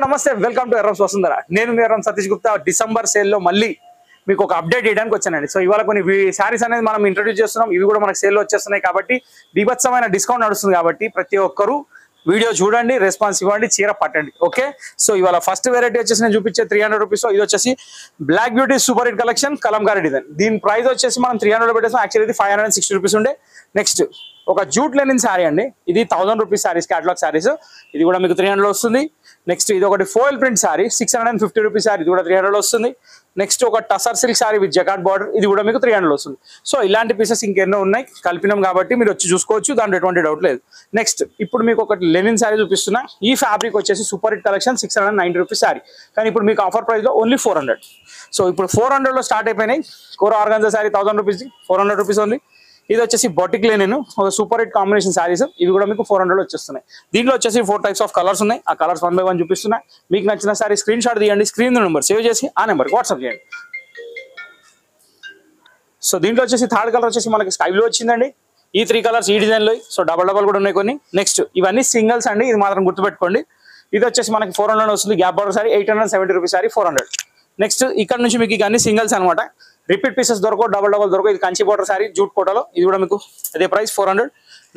నమస్తే welcome to Errams Vasundhara. నేను మీ Yerram Satish Gupta. December సేల్లో మళ్ళీ మీకు ఒక అప్డేట్ చేయడానికి వచ్చానండి. సో ఇవాళ కొన్ని శారీస్ అనేది మనం ఇంట్రొడ్యూస్ చేస్తున్నాం. ఇవి కూడా మనకు సేల్లో వచ్చేస్తున్నాయి కాబట్టి బీభత్సమైన డిస్కౌంట్ నడుస్తుంది కాబట్టి ప్రతి ఒక్కరు వీడియో చూడండి, రెస్పాన్స్ ఇవ్వండి, చీర పట్టండి. ఓకే, సో ఇవాళ ఫస్ట్ వెరైటీ వచ్చేసి నేను చూపించే 300 రూపీస్. ఇది వచ్చేసి black beauty super hit collection Kalamkari design. దీని ప్రైస్ వచ్చేసి మనం 300 పెట్టేస్తాం. యాక్చువల్లీ ఇది 560 రూపీస్ ఉండే. నెక్స్ట్ ఒక జూట్ లెనిన్ శారీ అండి. ఇది 1000 రూపీస్ శారీస్, క్యాటలాగ్ శారీస్. ఇది కూడా మీకు 300 వస్తుంది. నెక్స్ట్ ఇది ఒకటి foil print sari 650 rupees sari, ఇది కూడా 300 వస్తుంది. నెక్స్ట్ ఒక tussar silk sari with జకాట్ border, ఇది కూడా మీకు 300 వస్తుంది. సో ఇలాంటి పీసెస్ ఇంకెన్నో ఉన్నాయి, కలిపినాం కాబట్టి మీరు వచ్చి చూసుకోవచ్చు, దాంట్లో ఎటువంటి డౌట్ లేదు. నెక్స్ట్ ఇప్పుడు మీకు ఒక లెనిన్ శారీ చూపిస్తున్నా. ఈ ఫ్యాబ్రిక్ వచ్చేసి super hit collection 690 rupees sari, కానీ ఇప్పుడు మీకు ఆఫర్ ప్రైస్ లో ఓన్లీ 400. సో ఇప్పుడు 400 లో స్టార్ట్ అయిపోయినాయి. కోర organza sari 1000 rupees, 400 rupees only. ఇది వచ్చేసి బొటిక్ లెనిన్ ఒక సూపర్ హిట్ కాంబినేషన్ శారీస్, ఇవి కూడా మీకు 400 వచ్చేస్తున్నాయి. దీంట్లో వచ్చేసి 4 టైప్స్ ఆఫ్ కలర్స్ ఉన్నాయి. ఆ కలర్స్ 1 by 1 చూపిస్తున్నా. మీకు నచ్చిన శారీ స్క్రీన్ షాట్ తీయండి, స్క్రీన్ నెంబర్ సేవ్ చేసి ఆ నెంబర్కి వాట్సాప్ చేయండి. సో దీంట్లో వచ్చేసి థర్డ్ కలర్ వచ్చేసి మనకి స్కై బ్లూ వచ్చిందండి. ఈ 3 కలర్స్ ఈ డిజైన్లో, సో డబల్ కూడా ఉన్నాయి కొన్ని. నెక్స్ట్ ఇవన్నీ సింగిల్స్ అండి, ఇది మాత్రం గుర్తుపెట్టుకోండి. ఇది వచ్చేసి మనకి 400 వస్తుంది. Gap border sorry 870 rupees sorry 400. Next ఇక్కడ నుంచి మీకు ఇక అన్ని సింగిల్స్ అనమాట. రిపీట్ పీసెస్ దొరకవు, డబల్ దొరకవు. ఇది కంచి బార్డర్ సారీ జూట్ కోటలో, ఇది కూడా మీకు అదే price 400.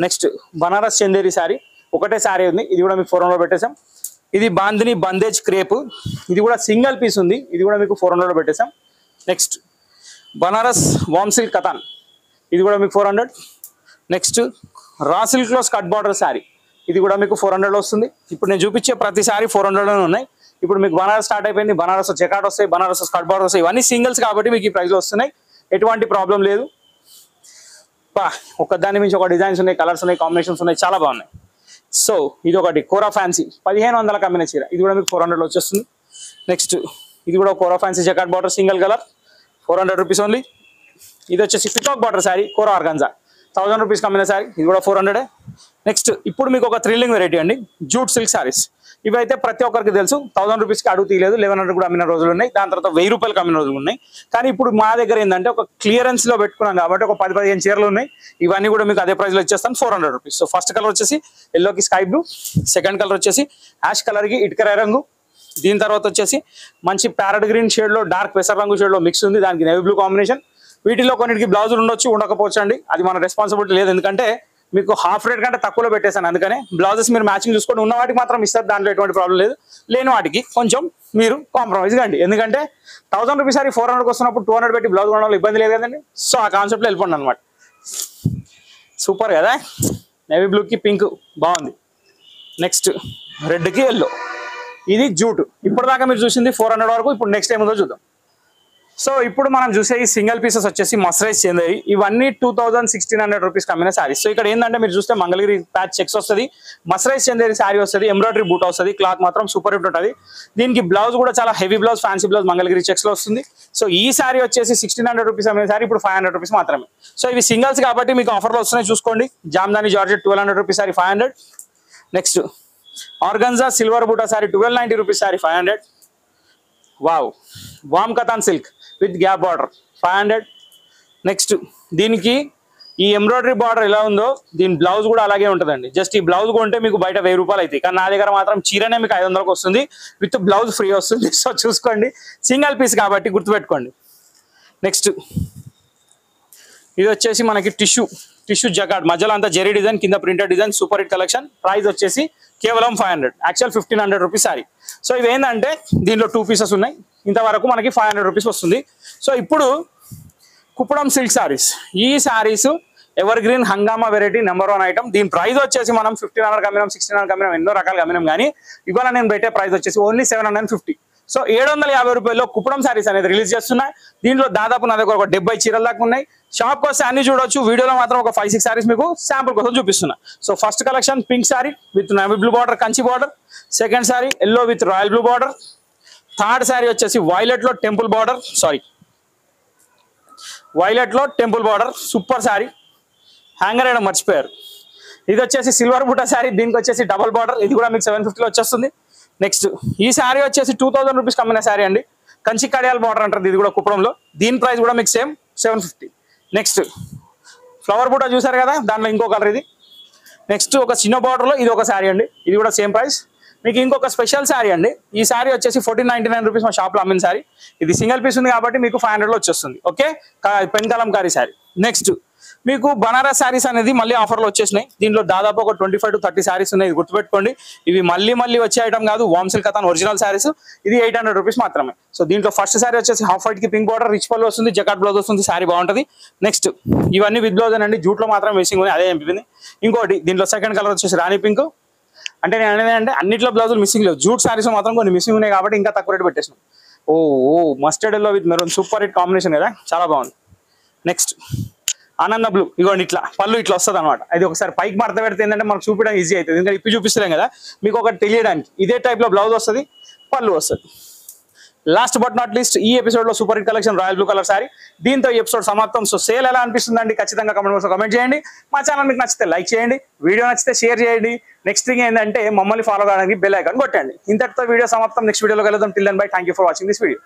Next Banaras Chanderi sorry ఒకటే సారీ ఉంది, ఇది కూడా మీకు 400 పెట్టేసాం. ఇది బాందిని బందేజ్ క్రేప్, ఇది కూడా సింగిల్ పీస్ ఉంది, ఇది కూడా మీకు 400 పెట్టేసాం. నెక్స్ట్ బనారస్ వామ్ సిల్క్ కథాన్, ఇది కూడా మీకు 400. నెక్స్ట్ రా సిల్క్లో స్కట్ బార్డర్ శారీ, ఇది కూడా మీకు 400 వస్తుంది. ఇప్పుడు నేను చూపించే ప్రతి సారీ 400లోనే ఉన్నాయి. ఇప్పుడు మీకు బనారస్ స్టార్ట్ అయిపోయింది, బనారస్ జకాట్ వస్తాయి, బనారస్ స్కట్ బార్డర్ వస్తాయి. ఇవన్నీ సింగిల్స్ కాబట్టి మీకు ఈ ప్రైస్లో వస్తున్నాయి, ఎటువంటి ప్రాబ్లం లేదు. ఒకదాని నుంచి ఒక డిజైన్స్ ఉన్నాయి, కలర్స్ ఉన్నాయి, కాంబినేషన్స్ ఉన్నాయి, చాలా బాగున్నాయి. సో ఇది ఒకటి కోరా ఫ్యాన్సీ 1500 కమ్మిన చీర, ఇది కూడా మీకు 400లో వచ్చేస్తుంది. నెక్స్ట్ ఇది కూడా Kora fancy jacquard border single colour 400 rupees only. ఇది వచ్చేసి peacock border sari Kora organza 1000 rupees కమ్మిన శారీ, ఇది కూడా 400. నెక్స్ట్ ఇప్పుడు మీకు ఒక థ్రిల్లింగ్ వెరైటీ అండి, జూట్ సిల్క్ శారీస్. ఇవైతే ప్రతి ఒక్కరికి తెలుసు, 1000 రూపీస్కి అడుగు తీయలేదు, 1100 కూడా అమ్మిన రోజులు ఉన్నాయి. దాని తర్వాత 1000 రూపాయలకి అమ్మిన రోజులు ఉన్నాయి. కానీ ఇప్పుడు మా దగ్గర ఏంటంటే ఒక క్లియరెన్స్లో పెట్టుకున్నాం కాబట్టి ఒక 10-15 చీరలు ఉన్నాయి. ఇవన్నీ కూడా మీకు అదే ప్రైస్లో ఇచ్చేస్తాను, 400 రూపీస్. సో ఫస్ట్ కలర్ వచ్చేసి ఎల్లోకి స్కై బ్లూ, సెకండ్ కలర్ వచ్చేసి యాష్ కలర్కి ఇటుకరాయి రంగు, దీని తర్వాత వచ్చేసి మంచి ప్యారెట్ గ్రీన్ షేడ్లో డార్క్ పెసర్ రంగు షేడ్లో మిక్స్ ఉంది, దానికి నేవీ బ్లూ కాంబినేషన్. వీటిలో కొన్నిటికి బ్లౌజులు ఉండొచ్చు, ఉండకపోవచ్చు అండి, అది మన రెస్పాన్సిబిలిటీ లేదు. ఎందుకంటే మీకు హాఫ్ రేట్ కంటే తక్కువలో పెట్టేశాను, అందుకనే బ్లౌజెస్ మీరు మ్యాచింగ్ చూసుకొని ఉన్న వాటికి మాత్రం ఇస్తారు, దాంట్లో ఎటువంటి ప్రాబ్లం లేదు. లేని వాటికి కొంచెం మీరు కాంప్రమైజ్ కండి, ఎందుకంటే 1000 రూపీస్ సారీ 400కి వస్తున్నప్పుడు 200 పెట్టి బ్లౌజ్ కొనడం ఇబ్బంది లేదు కదండి. సో ఆ కాన్సెప్ట్లో వెళ్ళిపోండి అనమాట. సూపర్ కదా, నేవీ బ్లూకి పింక్ బాగుంది. నెక్స్ట్ రెడ్కి ఎల్లో, ఇది జూట్. ఇప్పటిదాకా మీరు చూసింది 400 వరకు, ఇప్పుడు నెక్స్ట్ ఏముందో చూద్దాం. సో ఇప్పుడు మనం చూసే ఈ సింగిల్ పీసెస్ వచ్చేసి మస్రైజ్ చెందాయి. ఇవన్నీ 2100 రూపీస్ కమ్మిన శారీస్. సో ఇక్కడ ఏంటంటే మీరు చూస్తే మంగళగిరి ప్యాచ్ చెక్స్ వస్తుంది, మస్రైజ్ చెందేరి శారీ వస్తుంది, ఎంబ్రాయిడరీ బూట్ వస్తుంది, క్లాత్ మాత్రం సూపర్ హిట్ ఉంటుంది. దీనికి బ్లౌజ్ కూడా చాలా heavy blouse, fancy blouse Mangalagiri చెక్స్లో వస్తుంది. సో ఈ శారీ వచ్చేసి 1600 రూపీస్ అమ్మిన శారీ ఇప్పుడు 500 రూపీస్ మాత్రమే. సో ఇవి సింగిల్స్ కాబట్టి మీకు ఆఫర్లో వస్తున్నాయి, చూసుకోండి. Jamdani georgette 1200 rupees sari 500. Next organza silver buta sari 1290 rupees sari 500. Wow వామ్ Katan silk with gap border 500. Next దీనికి ఈ ఎంబ్రాయిడరీ బార్డర్ ఎలా ఉందో దీని బ్లౌజ్ కూడా అలాగే ఉంటుందండి. జస్ట్ ఈ బ్లౌజ్ కొంటే మీకు బయట 1000 రూపాయలు అవుతాయి, కానీ నా దగ్గర మాత్రం చీరనే మీకు 500కి వస్తుంది, విత్ బ్లౌజ్ ఫ్రీ వస్తుంది. సో చూసుకోండి, సింగిల్ పీస్ కాబట్టి గుర్తుపెట్టుకోండి. నెక్స్ట్ ఇది వచ్చేసి మనకి టిష్యూ జకాట్, మధ్యలో అంతా జెరీ డిజైన్, కింద printed design, super hit collection. Price వచ్చేసి కేవలం 500, యాక్చువల్ 1500 రూపీస్ శారీ. సో ఇవి ఏంటంటే దీంట్లో 2 పీసెస్ ఉన్నాయి, ఇంతవరకు మనకి 500 రూపీస్ వస్తుంది. సో ఇప్పుడు కుప్పడం సిల్క్ శారీస్, ఈ శారీస్ ఎవర్ గ్రీన్ హంగామా వెరైటీ నెంబర్ 1 ఐటమ్. దీని ప్రైస్ వచ్చేసి మనం 1500 కమ్మినాం, 1600 కమ్మినాం, ఎన్నో రకాలు కమ్మినాం, కానీ ఇవాళ నేను పెట్టే ప్రైస్ వచ్చేసి ఓన్లీ 750. సో 750 రూపాయల్లో కుప్పడం శారీస్ అనేది రిలీజ్ చేస్తున్నా. దీంట్లో దాదాపు నా దగ్గర ఒక 70 చీరల దాకా ఉన్నాయి. షాప్కి వస్తే అన్ని చూడొచ్చు, వీడియోలో మాత్రం ఒక 5-6 శారీస్ మీకు శాంపుల్ కోసం చూపిస్తున్నా. So first collection pink sari with navy blue border Kanchi border, second sari yellow with royal blue border, third sari వచ్చేసి వైలెట్లో టెంపుల్ బార్డర్, వైలెట్లో temple border, super sari, hanger వేయడం మర్చిపోయారు. ఇది వచ్చేసి సిల్వర్ బూటా శారీ, దీనికి వచ్చేసి డబల్ బార్డర్, ఇది కూడా మీకు 750లో వచ్చేస్తుంది. నెక్స్ట్ ఈ శారీ వచ్చేసి 2000 రూపీస్ కమ్మిన శారీ అండి, కంచి కడియాల్ బార్డర్ అంటారు, ఇది కూడా కుప్పడంలో. దీని ప్రైస్ కూడా మీకు సేమ్ 750. నెక్స్ట్ ఫ్లవర్ బూటా చూసారు కదా, దాంట్లో ఇంకో కలర్ ఇది. నెక్స్ట్ ఒక చిన్న బార్డర్లో ఇది ఒక శారీ అండి, ఇది కూడా సేమ్ ప్రైస్. మీకు ఇంకొక స్పెషల్ శారీ అండి. ఈ శారీ వచ్చేసి 1499 రూపీస్ మా షాప్లో అమ్మిన శారీ. ఇది సింగిల్ పీస్ ఉంది కాబట్టి మీకు 500లో వచ్చేస్తుంది. Okay, pen Kalamkari sari. Next మీకు బనారస్ శారీస్ అనేది మళ్ళీ ఆఫర్లో వచ్చేసినాయి. దీంట్లో దాదాపు ఒక 25 to 30 శారీస్ ఉన్నాయి. ఇది గుర్తుపెట్టుకోండి. ఇవి మళ్ళీ వచ్చే ఐటమ్ కాదు. వామ్సిల్ కథాన్ ఒరిజినల్ శారీస్. ఇది 800 రూపీస్ మాత్రమే. సో దీంట్లో ఫస్ట్ శారీ వచ్చేసి హాఫ్ వైట్ కి పింక్ బార్డర్, రిచ్ పళ్ళు వస్తుంది, జకాట్ బ్లౌజ్ వస్తుంది. శారీ బాగుంటుంది. నెక్స్ట్ ఇవన్నీ విత్ బ్లౌజ్ అండి. జూట్లో మాత్రం మిస్సింగ్ ఉంది, అదే ఎంపింది. ఇంకోటి దీంట్లో సెకండ్ కలర్ వచ్చేసి రాణి పింక్. అంటే నేను అనేది అంటే అన్నిట్లో బ్లౌజులు మిస్సింగ్ లేవు, జూట్ శారీస్ మాత్రం కొన్ని మిస్సింగ్ ఉన్నాయి కాబట్టి ఇంకా తక్కువ రేటు పెట్టేసినాం. ఓ mustard yellow with maroon super hit combination కదా, చాలా బాగుంది. నెక్స్ట్ ఆనంద బ్లూ. ఇగోండి ఇట్లా పళ్ళు ఇట్లా వస్తుంది అనమాట. అది ఒకసారి పైకి మడత పెడితే ఏంటంటే మనకు చూపించడం ఈజీ అవుతుంది, ఇంకా ఇప్పి చూపిస్తలేం కదా మీకు ఒకటి తెలియడానికి. ఇదే టైప్లో బ్లౌజ్ వస్తుంది, పళ్ళు వస్తుంది. లాస్ట్ బట్ నాట్ లీస్ట్ ఈ ఎపిసోడ్లో super hit collection royal blue colour sari. దీంతో ఈ ఎపిసోడ్ సమాప్తం. సో సేల్ ఎలా అనిపిస్తుందండి ఖచ్చితంగా కమెంట్ బాక్స్లో కమెంట్ చేయండి. మా ఛానల్ మీకు నచ్చితే లైక్ చేయండి, వీడియో నచ్చితే షేర్ చేయండి. నెక్స్ట్ థింగ్ ఏంటంటే మమ్మల్ని ఫాలో కావడానికి బెల్ ఐకాన్ కొట్టండి. ఇంతటితో వీడియో సమాప్తం. నెక్స్ట్ వీడియోలో కలుద్దాం. Till then bye. Thank you for watching this video.